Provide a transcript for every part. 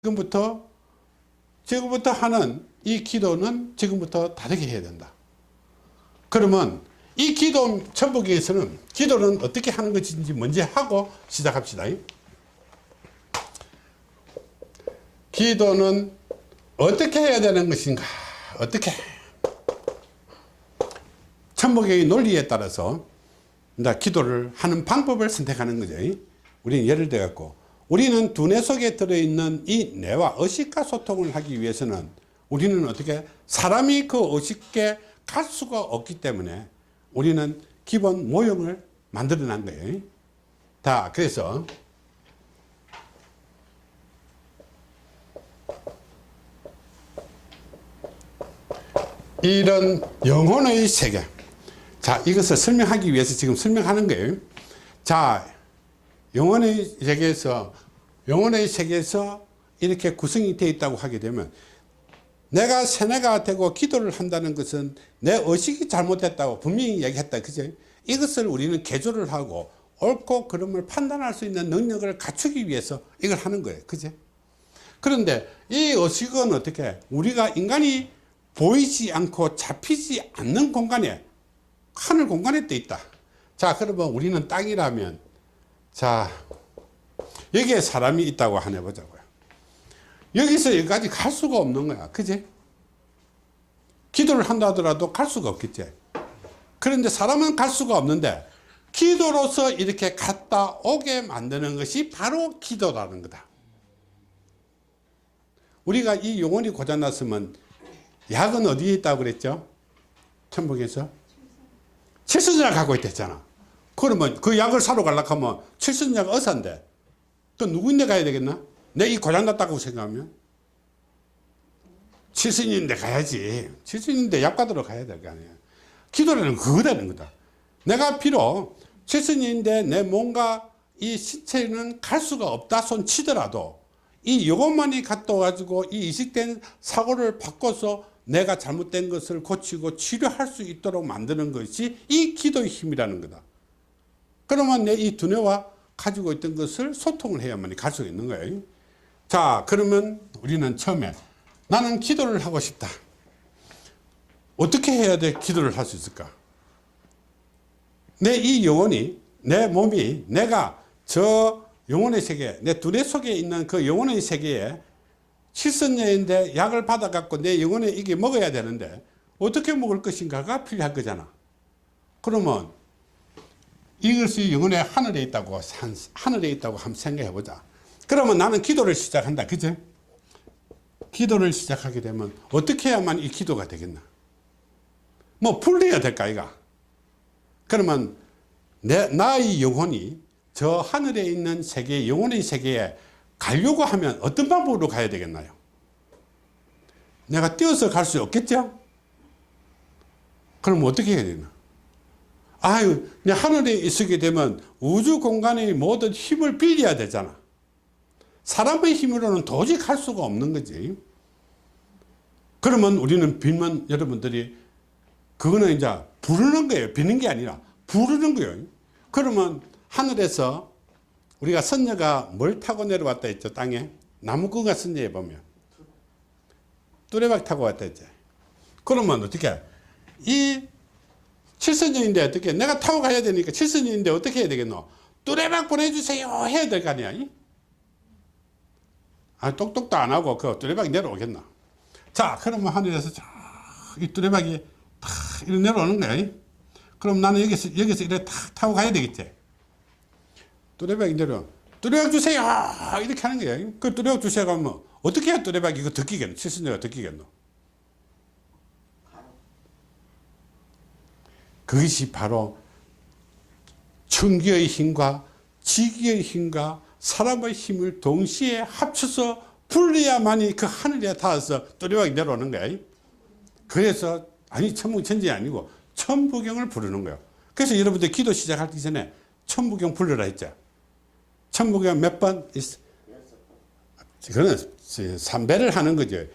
지금부터 하는 이 기도는 지금부터 다르게 해야 된다. 그러면 이 기도 천부경에서는 기도는 어떻게 하는 것인지 먼저 하고 시작합시다. 기도는 어떻게 해야 되는 것인가? 어떻게? 천부경의 논리에 따라서 기도를 하는 방법을 선택하는 거죠. 우리는 예를 들어 갖고 우리는 두뇌 속에 들어있는 이 뇌와 의식과 소통을 하기 위해서는 우리는 어떻게 사람이 그 의식에 갈 수가 없기 때문에 우리는 기본 모형을 만들어 난 거예요. 자, 그래서 이런 영혼의 세계, 자, 이것을 설명하기 위해서 지금 설명하는 거예요. 자, 영혼의 세계에서 이렇게 구성이 되어 있다고 하게 되면 내가 세뇌가 되고 기도를 한다는 것은 내 의식이 잘못됐다고 분명히 얘기했다. 그죠? 이것을 우리는 개조를 하고 옳고 그름을 판단할 수 있는 능력을 갖추기 위해서 이걸 하는 거예요. 그죠? 그런데 이 의식은 어떻게 우리가 인간이 보이지 않고 잡히지 않는 공간에, 하늘 공간에 떠 있다. 자, 그러면 우리는 땅이라면, 자, 여기에 사람이 있다고 하나 해보자고요. 여기서 여기까지 갈 수가 없는 거야. 그지? 기도를 한다 하더라도 갈 수가 없겠지. 그런데 사람은 갈 수가 없는데 기도로서 이렇게 갔다 오게 만드는 것이 바로 기도라는 거다. 우리가 이 영혼이 고장났으면 약은 어디에 있다고 그랬죠? 천국에서? 칠순약 갖고 있댔잖아. 그러면 그 약을 사러 가려고 하면 칠순약 의사인데 또 누구인데 가야 되겠나? 내 이 고장났다고 생각하면 칠순인데 가야지. 칠순인데 약 받으러 가야 될 거 아니야. 기도라는 그거라는 거다. 내가 비록 칠순인데 내 몸과 이 신체는 갈 수가 없다 손 치더라도 이 요것만이 갖다 가지고 이 이식된 사고를 바꿔서 내가 잘못된 것을 고치고 치료할 수 있도록 만드는 것이 이 기도의 힘이라는 거다. 그러면 내 이 두뇌와 가지고 있던 것을 소통을 해야만 갈 수 있는 거예요. 자, 그러면 우리는 처음에 나는 기도를 하고 싶다. 어떻게 해야 돼? 기도를 할 수 있을까? 내 이 영혼이, 내 몸이, 내가 저 영혼의 세계, 내 두뇌 속에 있는 그 영혼의 세계에 칠순녀인데 약을 받아갖고 내 영혼에 이게 먹어야 되는데 어떻게 먹을 것인가가 필요할 거잖아. 그러면 이것이 영혼의 하늘에 있다고 한번 생각해 보자. 그러면 나는 기도를 시작한다. 그죠? 기도를 시작하게 되면 어떻게 해야만 이 기도가 되겠나? 뭐 풀려야 될까 이가? 그러면 나의 영혼이 저 하늘에 있는 세계, 영혼의 세계에 가려고 하면 어떤 방법으로 가야 되겠나요? 내가 뛰어서 갈 수 없겠죠? 그럼 어떻게 해야 되나? 아유, 하늘에 있게 되면 우주 공간의 모든 힘을 빌려야 되잖아. 사람의 힘으로는 도저히 갈 수가 없는 거지. 그러면 우리는 빌면 여러분들이 그거는 이제 부르는 거예요. 비는 게 아니라 부르는 거예요. 그러면 하늘에서 우리가 선녀가 뭘 타고 내려왔다 했죠? 땅에 나무꾼가 선녀에 보면 뚜레박 타고 왔다 했죠. 그러면 어떻게 이 칠선녀인데 어떻게 내가 타고 가야 되니까 칠선녀인데 어떻게 해야 되겠노? 뚜레박 보내주세요 해야 될 거 아니야. 아, 똑똑도 안 하고 그 뚜레박이 내려오겠나? 자, 그러면 하늘에서 이 뚜레박이 탁 이렇게 내려오는 거야. 그럼 나는 여기서 이렇게 탁 타고 가야 되겠지. 뚜레박이 내려, 뚜레박 주세요! 이렇게 하는 거야. 그 뚜레박 주세요 하면 어떻게 해야 뚜레박이 이거 듣기겠노? 칠순녀가 듣기겠노? 그것이 바로 천기의 힘과 지기의 힘과 사람의 힘을 동시에 합쳐서 불려야만이 그 하늘에 닿아서 뚜레박이 내려오는 거야. 그래서 아니 천부천지 아니고 천부경을 부르는 거야. 그래서 여러분들 기도 시작하기 전에 천부경 부르라 했죠. 천부경 몇 번? 그거는 3배를 하는 거죠.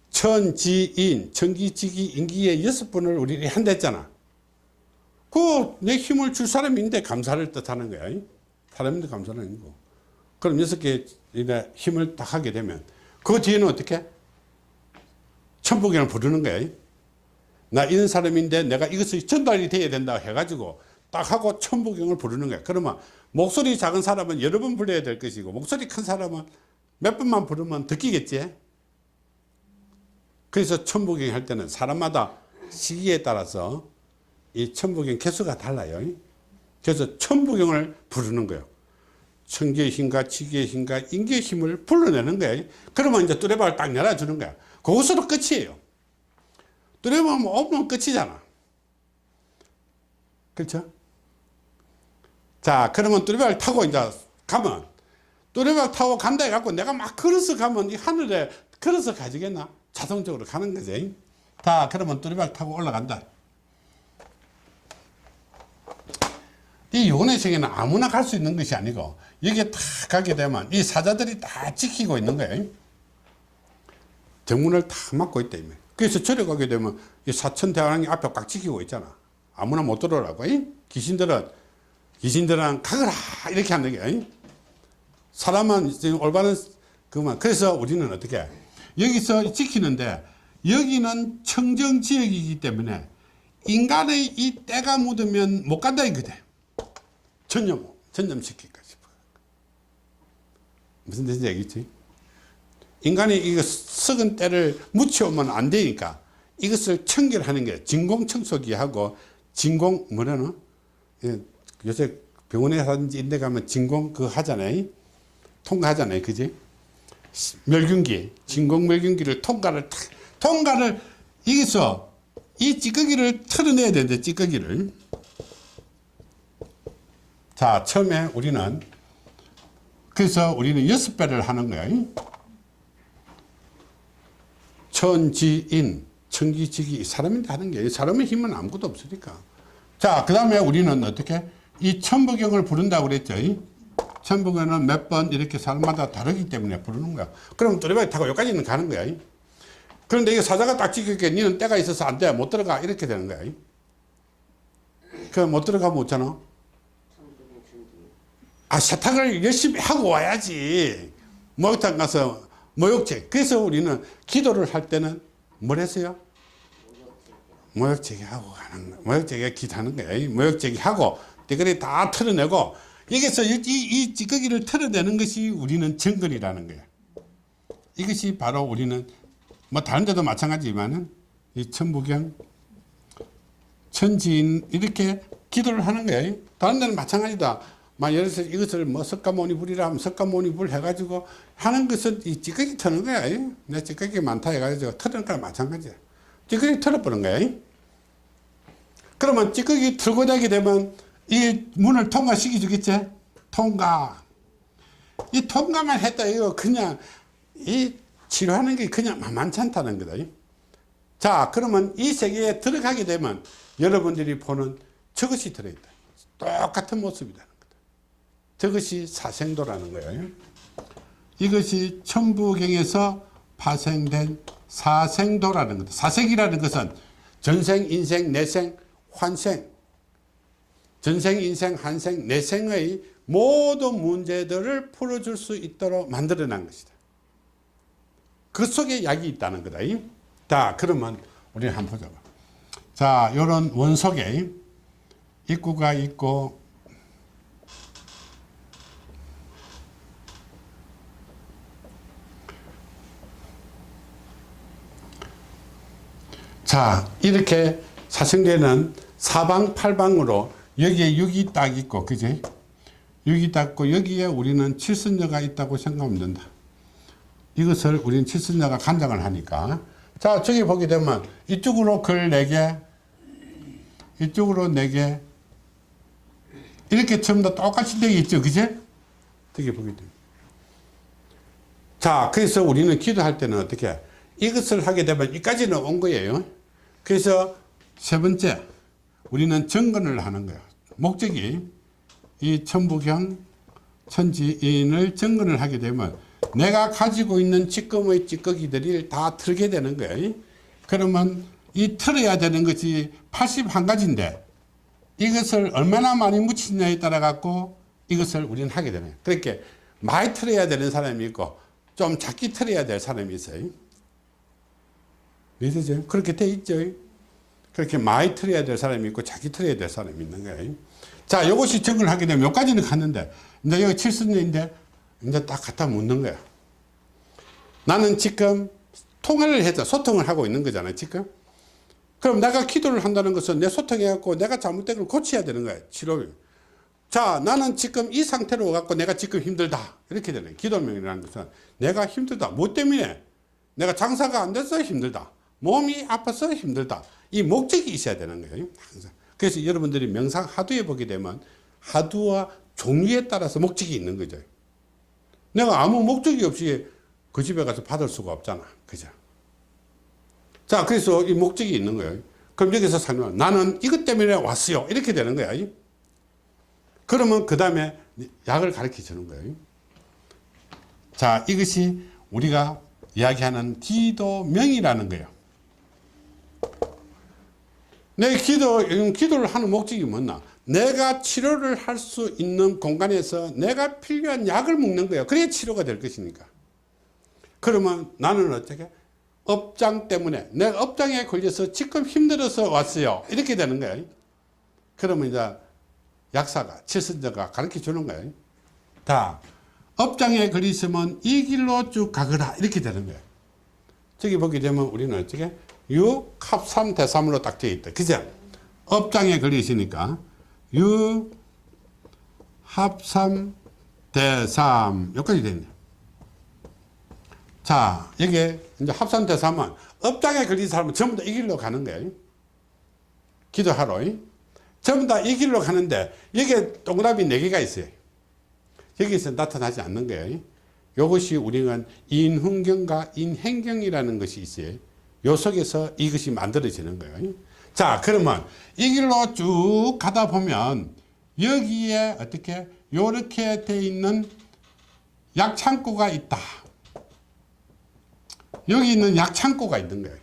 천지인, 천기지기, 인기의 6번을 우리 한다 했잖아. 내 힘을 줄 사람인데 감사를 뜻하는 거야. 사람인데 감사는 아니고. 그럼 6개 힘을 딱 하게 되면 그 뒤에는 어떻게? 천부경을 부르는 거야. 나 이런 사람인데 내가 이것이 전달이 돼야 된다 해가지고 딱 하고 천부경을 부르는 거야. 그러면 목소리 작은 사람은 여러 번 불러야 될 것이고 목소리 큰 사람은 몇 번만 부르면 듣기겠지. 그래서 천부경 할 때는 사람마다 시기에 따라서 이 천부경 개수가 달라요. 그래서 천부경을 부르는 거예요. 천기의 힘과 지기의 힘과 인기의 힘을 불러내는 거예요. 그러면 이제 뚜레박을 딱 내려주는 거야. 그것으로 끝이에요. 뚜레박 오면 끝이잖아. 그렇죠? 자, 그러면 뚜레박을 타고 이제 가면, 뚜레박 타고 간다 해갖고 내가 막 걸어서 가면 이 하늘에 걸어서 가지겠나? 자동적으로 가는 거지. 자, 그러면 뚜레박 타고 올라간다. 이 요원의 세계는 아무나 갈 수 있는 것이 아니고 여기에 딱 가게 되면 이 사자들이 다 지키고 있는 거예요. 정문을 다 막고 있다. 그래서 절에 가게 되면 이 사천대왕이 앞에 꽉 지키고 있잖아. 아무나 못 들어오라고. 귀신들은 가거라 이렇게 하는 거예요. 사람은 올바른 그만. 그래서 우리는 어떻게 해? 여기서 지키는데 여기는 청정지역이기 때문에 인간의 이 때가 묻으면 못 간다 이거든. 전념시킬 것이고. 무슨 뜻인지 알겠지? 인간이 이거 썩은 때를 묻혀오면 안 되니까 이것을 청결하는 게 진공청소기하고 뭐라노? 요새 병원에 하든지 인데 가면 진공 그거 하잖아요. 통과하잖아요. 그지? 멸균기, 진공멸균기를 통과를 여기서 이 찌꺼기를 털어내야 되는데 찌꺼기를. 자, 처음에 우리는 그래서 우리는 6배를 하는 거야. 천지인, 천기지기, 사람인데 하는 게 사람의 힘은 아무것도 없으니까. 자, 그 다음에 우리는 어떻게? 이 천부경을 부른다고 그랬죠. 천부경은 몇 번 이렇게 사람마다 다르기 때문에 부르는 거야. 그럼 뚜레박이 타고 여기까지는 가는 거야. 그런데 이거 사자가 딱 지킬게 니는 때가 있어서 안 돼. 못 들어가. 이렇게 되는 거야. 그 못 들어가면 어쩌나? 세탁을 열심히 하고 와야지. 목욕탕 가서 모욕제. 그래서 우리는 기도를 할 때는 뭘 했어요? 모욕제기 하고 가는 거야. 모욕제기가 기도하는 거야. 모욕제기 하고 띠거리 다 털어내고 여기서 이 찌꺼기를 털어내는 것이 우리는 정근이라는 거야. 이것이 바로 우리는 뭐 다른 데도 마찬가지지만은 이 천부경, 천지인 이렇게 기도를 하는 거야. 다른 데는 마찬가지다. 예를 들어서 이것을 뭐 석가모니 불이라 하면 석가모니 불 해가지고 하는 것은 이 찌꺼기 터는 거야. 내 찌꺼기 많다 해가지고 터는 거랑 마찬가지야. 찌꺼기 털어버린 거야. 그러면 찌꺼기 털고 나게 되면 이 문을 통과시켜 주겠지? 통과. 이 통과만 했다 이거 그냥 이 치료하는 게 그냥 만만치 않다는 거다. 자, 그러면 이 세계에 들어가게 되면 여러분들이 보는 저것이 들어있다. 똑같은 모습이라는 거다. 저것이 사생도라는 거예요. 이것이 천부경에서 파생된 사생도라는 거다. 사생이라는 것은 전생, 인생, 내생, 환생. 전생, 인생, 한생, 내생의 모든 문제들을 풀어줄 수 있도록 만들어낸 것이다. 그 속에 약이 있다는 거다. 자, 그러면 우리 한번 보자. 자, 요런 원 속에 입구가 있고, 자, 이렇게 사생대는 사방팔방으로 여기에 6이 딱 있고, 그지? 6이 딱 있고, 여기에 우리는 칠순녀가 있다고 생각하면 된다. 이것을 우리는 칠순녀가 간장을 하니까. 자, 저기 보게 되면 이쪽으로 글 4개, 이쪽으로 4개, 이렇게 전부 다 똑같이 되어 있죠. 그지? 어떻게 보게 됩니다. 자, 그래서 우리는 기도할 때는 어떻게? 이것을 하게 되면 여기까지는 온 거예요. 그래서 세 번째, 우리는 정근을 하는 거예요. 목적이 이 천부경, 천지인을 정근을 하게 되면 내가 가지고 있는 지금의 찌꺼기들을 다 털게 되는 거예요. 그러면 이 털어야 되는 것이 81가지인데 이것을 얼마나 많이 묻히느냐에 따라 갖고 이것을 우리는 하게 되는 거예요. 그렇게 많이 털어야 되는 사람이 있고 좀 작게 틀어야 될 사람이 있어요. 믿으죠? 그렇게 돼 있죠. 그렇게 많이 틀어야 될 사람이 있고 작게 틀어야 될 사람이 있는 거예요. 자, 이것이 적응을 하게 되면 여기까지는 갔는데 이제 여기 7선인데 이제 딱 갖다 묻는 거야. 나는 지금 통화를 해서 소통을 하고 있는 거잖아요, 지금. 그럼 내가 기도를 한다는 것은 내 소통해갖고 내가 잘못된 걸 고쳐야 되는 거야, 치료. 자, 나는 지금 이 상태로 갖고 내가 지금 힘들다. 이렇게 되는 거야. 기도명이라는 것은 내가 힘들다. 뭐 때문에? 내가 장사가 안 돼서 힘들다. 몸이 아파서 힘들다. 이 목적이 있어야 되는 거예요, 항상. 그래서 여러분들이 명상 하두에 보게 되면 하두와 종류에 따라서 목적이 있는 거죠. 내가 아무 목적이 없이 그 집에 가서 받을 수가 없잖아. 그죠? 자, 그래서 이 목적이 있는 거예요. 그럼 여기서 설명, 나는 이것 때문에 왔어요. 이렇게 되는 거야. 그러면 그 다음에 약을 가르쳐 주는 거예요. 자, 이것이 우리가 이야기하는 기도명이라는 거예요. 내 기도를 하는 목적이 뭐냐? 내가 치료를 할 수 있는 공간에서 내가 필요한 약을 먹는 거예요. 그래야 치료가 될 것이니까. 그러면 나는 어떻게? 업장 때문에, 내가 업장에 걸려서 지금 힘들어서 왔어요. 이렇게 되는 거예요. 그러면 이제 약사가, 칠선자가 가르쳐 주는 거예요. 다, 업장에 걸리시면 이 길로 쭉 가거라. 이렇게 되는 거예요. 저기 보게 되면 우리는 어떻게? 6, 합3, 대3으로 딱 되어 있다. 그죠? 업장에 걸리시니까 6, 합3, 대3 여기까지 됐네요. 자, 여기 이제 합산 대사면 업장에 걸린 사람은 전부 다 이 길로 가는 거예요. 기도하러. 전부 다 이 길로 가는데 여기에 동그라미 4개가 있어요. 여기서 나타나지 않는 거예요. 이것이 우리는 인훈경과 인행경이라는 것이 있어요. 요 속에서 이것이 만들어지는 거예요. 자, 그러면 이 길로 쭉 가다 보면 여기에 어떻게 요렇게 돼 있는 약창고가 있다. 여기 있는 약창고가 있는 거예요.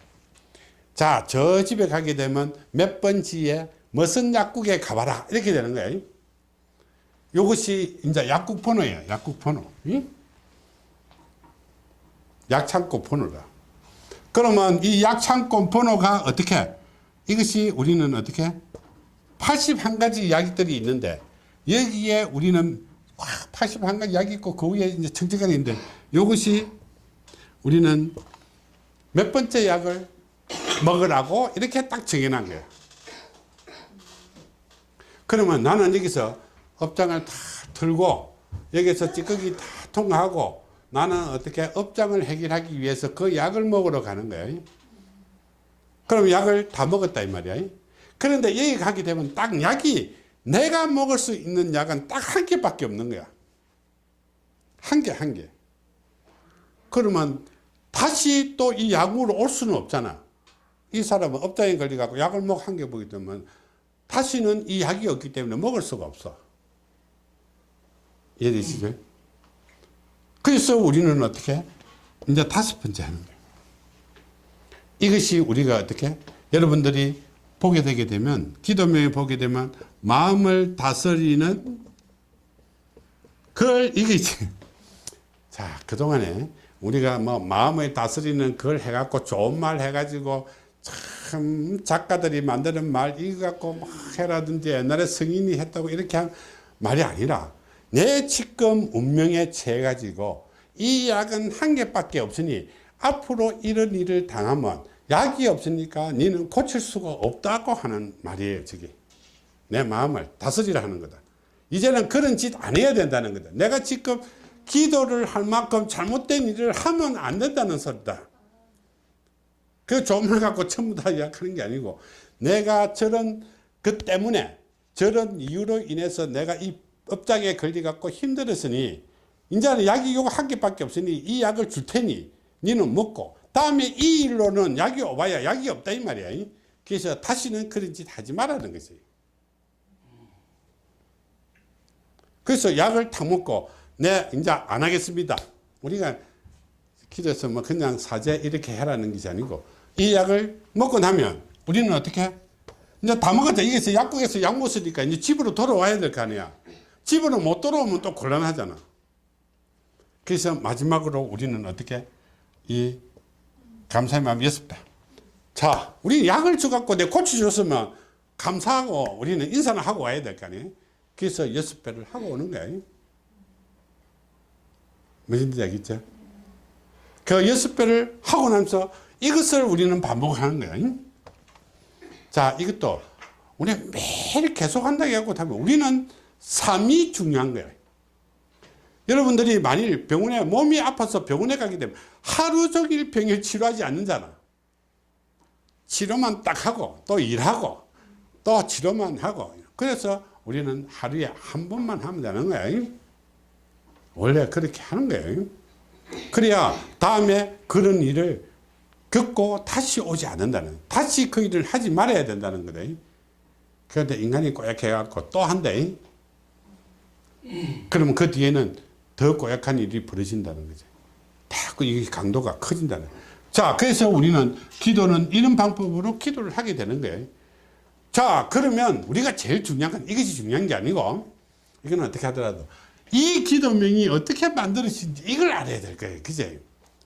자, 저 집에 가게 되면 몇 번지에 무슨 약국에 가봐라. 이렇게 되는 거예요. 이것이 이제 약국 번호예요. 약국 번호. 응? 약창고 번호가. 그러면 이 약창고 번호가 어떻게? 이것이 우리는 어떻게? 81가지 약들이 있는데 여기에 우리는 81가지 약이 있고 그 위에 이제 청지가 있는데 이것이 우리는 몇 번째 약을 먹으라고 이렇게 딱 정해놓은 거예요. 그러면 나는 여기서 업장을 다 들고 여기서 찌꺼기 다 통과하고 나는 어떻게 업장을 해결하기 위해서 그 약을 먹으러 가는 거예요. 그럼 약을 다 먹었다 이 말이야. 그런데 여기 가게 되면 딱 약이 내가 먹을 수 있는 약은 딱 한 개밖에 없는 거야. 한 개. 그러면 다시 또 이 약으로 올 수는 없잖아. 이 사람은 업장에 걸려갖고 약을 먹 한 개 보게 되면 다시는 이 약이 없기 때문에 먹을 수가 없어. 이해되시죠? 그래서 우리는 어떻게? 이제 5번째 하는 거예요. 이것이 우리가 어떻게? 여러분들이 보게 되게 되면, 기도명에 보게 되면, 마음을 다스리는 이게 있지. 자, 그동안에 우리가 뭐 마음을 다스리는 걸 해갖고 좋은 말 해가지고 참 작가들이 만드는 말 이거 갖고 막 해라든지 옛날에 성인이 했다고 이렇게 한 말이 아니라 내 지금 운명에 처해가지고 이 약은 한 개밖에 없으니 앞으로 이런 일을 당하면 약이 없으니까 너는 고칠 수가 없다고 하는 말이에요. 저게 내 마음을 다스리라 하는 거다. 이제는 그런 짓 안 해야 된다는 거다. 내가 지금 기도를 할 만큼 잘못된 일을 하면 안 된다는 소리다. 그 좋은 말 갖고 전부 다 이야기하는 게 아니고 내가 저런 그 때문에 저런 이유로 인해서 내가 이 업장에 걸려갖고 힘들었으니 이제는 약이 요거 한 개밖에 없으니 이 약을 줄 테니 니는 먹고 다음에 이 일로는 약이 오봐야 약이 없다 이 말이야. 그래서 다시는 그런 짓 하지 말라는 거지. 그래서 약을 탁 먹고 네 이제 안 하겠습니다. 우리가 기도해서 뭐 그냥 사죄 이렇게 해라는 것이 아니고 이 약을 먹고 나면 우리는 어떻게 이제 다 먹었다. 이게 약국에서 약 먹었으니까 이제 집으로 돌아와야 될 거 아니야. 집으로 못 돌아오면 또 곤란하잖아. 그래서 마지막으로 우리는 어떻게 이 감사의 마음 6배. 자, 우리 약을 줘갖고 내 고쳐줬으면 감사하고 우리는 인사는 하고 와야 될 거 아니에요. 그래서 6배를 하고 오는 거예요. 무슨 얘기죠? 그 6배를 하고 나면서 이것을 우리는 반복하는 거예요. 자, 이것도 우리가 매일 계속 한다고 해갖고 하면 우리는 삶이 중요한 거예요. 여러분들이 만일 병원에 몸이 아파서 병원에 가게 되면 하루 종일 병을 치료하지 않는잖아. 치료만 딱 하고 또 일하고 또 치료만 하고. 그래서 우리는 하루에 한 번만 하면 되는 거예요. 원래 그렇게 하는 거예요. 그래야 다음에 그런 일을 겪고 다시 오지 않는다는, 다시 그 일을 하지 말아야 된다는 거다. 그런데 인간이 꼬약해갖고 또 한대. 그러면 그 뒤에는 더 꼬약한 일이 벌어진다는 거죠. 자꾸 이게 강도가 커진다는. 자, 그래서 우리는 기도는 이런 방법으로 기도를 하게 되는 거예요. 자, 그러면 우리가 제일 중요한 건 이것이 중요한 게 아니고, 이건 어떻게 하더라도 이 기도명이 어떻게 만들어진지 이걸 알아야 될 거예요. 그죠?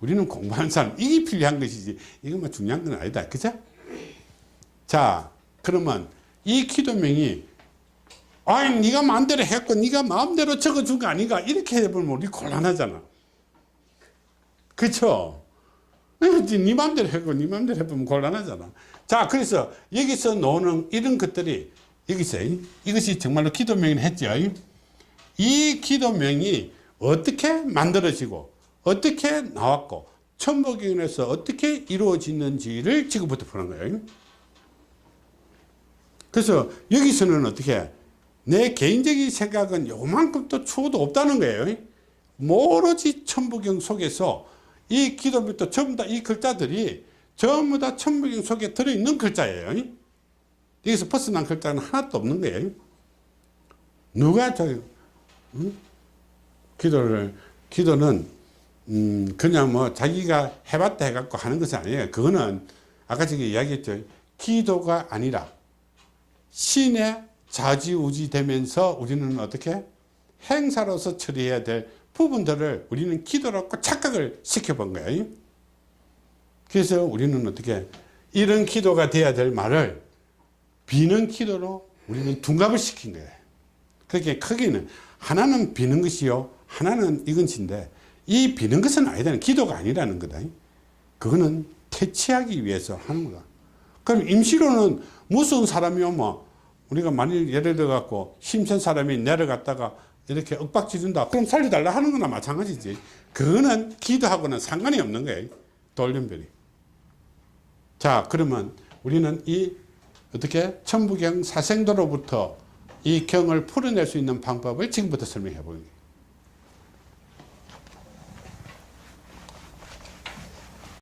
우리는 공부하는 사람 이게 필요한 것이지 이것만 중요한 건 아니다. 그죠? 자, 그러면 이 기도명이 아니 네가 마음대로 했고 네가 마음대로 적어준 거 아닌가 이렇게 해보면 우리 곤란하잖아. 그렇죠? 네 마음대로 했고 네 마음대로 해보면 곤란하잖아. 자, 그래서 여기서 나오는 이런 것들이 여기서 이것이 정말로 기도명을 했죠. 이 기도명이 어떻게 만들어지고 어떻게 나왔고 천부경에서 어떻게 이루어지는지를 지금부터 푸는 거예요. 그래서 여기서는 어떻게 내 개인적인 생각은 요만큼도 추호도 없다는 거예요. 오로지 천부경 속에서 이 기도부터 전부 다 이 글자들이 전부 다 천부경 속에 들어있는 글자예요. 여기서 벗어난 글자는 하나도 없는 거예요. 누가 기도는 그냥 뭐 자기가 해봤다 해갖고 하는 것이 아니에요. 그거는 아까 제가 이야기했죠. 기도가 아니라 신의 좌지우지 되면서 우리는 어떻게 행사로서 처리해야 될 부분들을 우리는 기도라고 착각을 시켜본 거예요. 그래서 우리는 어떻게 이런 기도가 돼야 될 말을 비는 기도로 우리는 둔갑을 시킨 거예요. 그렇게 크게는 하나는 비는 것이요 하나는 이것인데 이 비는 것은 아니다. 기도가 아니라는 거다. 그거는 퇴치하기 위해서 하는 거다. 그럼 임시로는 무서운 사람이 오면 우리가 만일 예를 들어 갖고 힘센 사람이 내려갔다가 이렇게 윽박지른다. 그럼 살려달라 하는 거나 마찬가지지. 그거는 기도하고는 상관이 없는 거예요. 돌연변이. 자, 그러면 우리는 이 어떻게 천부경 사생도로부터 이 경을 풀어낼 수 있는 방법을 지금부터 설명해 보는 거예요.